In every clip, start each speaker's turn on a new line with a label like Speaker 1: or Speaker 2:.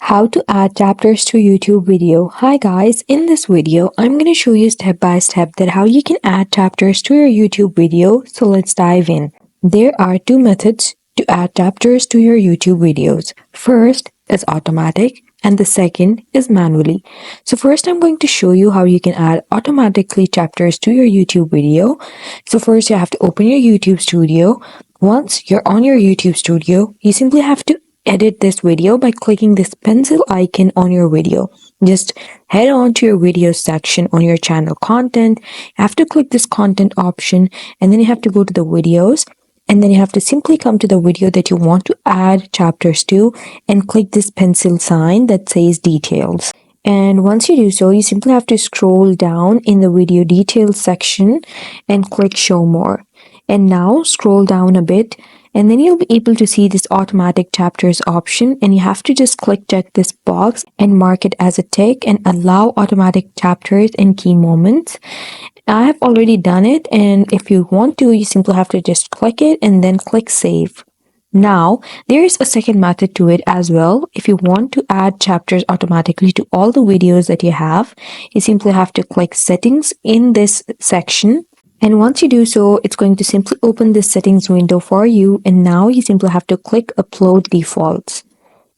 Speaker 1: How to add chapters to YouTube video. Hi guys, in this video, I'm going to show you step by step that how you can add chapters to your YouTube video. So let's dive in. There are two methods to add chapters to your YouTube videos. First is automatic and the second is manually. So first I'm going to show you how you can add automatically chapters to your YouTube video. So first you have to open your YouTube studio. Once you're on your YouTube studio, you simply have to edit this video by clicking this pencil icon on your video. Just head on to your video section on your channel content. You have to click this content option and then you have to go to the videos and then you have to simply come to the video that you want to add chapters to and click this pencil sign that says details. And once you do so, you simply have to scroll down in the video details section and click show more. And now scroll down a bit and then you'll be able to see this automatic chapters option, and you have to just click check this box and mark it as a tick and allow automatic chapters and key moments. I have already done it, and if you want to, you simply have to just click it and then click save. Now, there is a second method to it as well. If you want to add chapters automatically to all the videos that you have, you simply have to click settings in this section. And once you do so, it's going to simply open this settings window for you. And now you simply have to click upload defaults.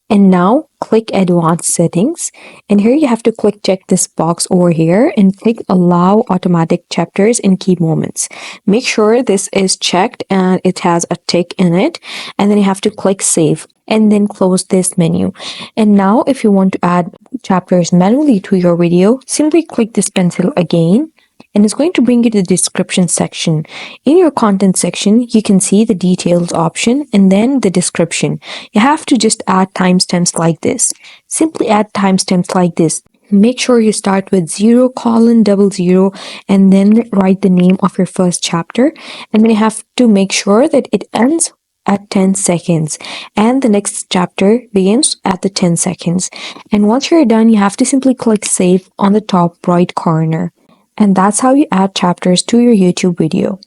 Speaker 1: And now click advanced settings. And here you have to click check this box over here and click allow automatic chapters and key moments. Make sure this is checked and it has a tick in it. And then you have to click save and then close this menu. And now if you want to add chapters manually to your video, simply click this pencil again. And it's going to bring you to the description section. In your content section, you can see the details option and then the description. You have to just add timestamps like this. Simply add timestamps like this. Make sure you start with 0:00 and then write the name of your first chapter. And then you have to make sure that it ends at 10 seconds and the next chapter begins at the 10 seconds. And once you're done, you have to simply click save on the top right corner. And that's how you add chapters to your YouTube video.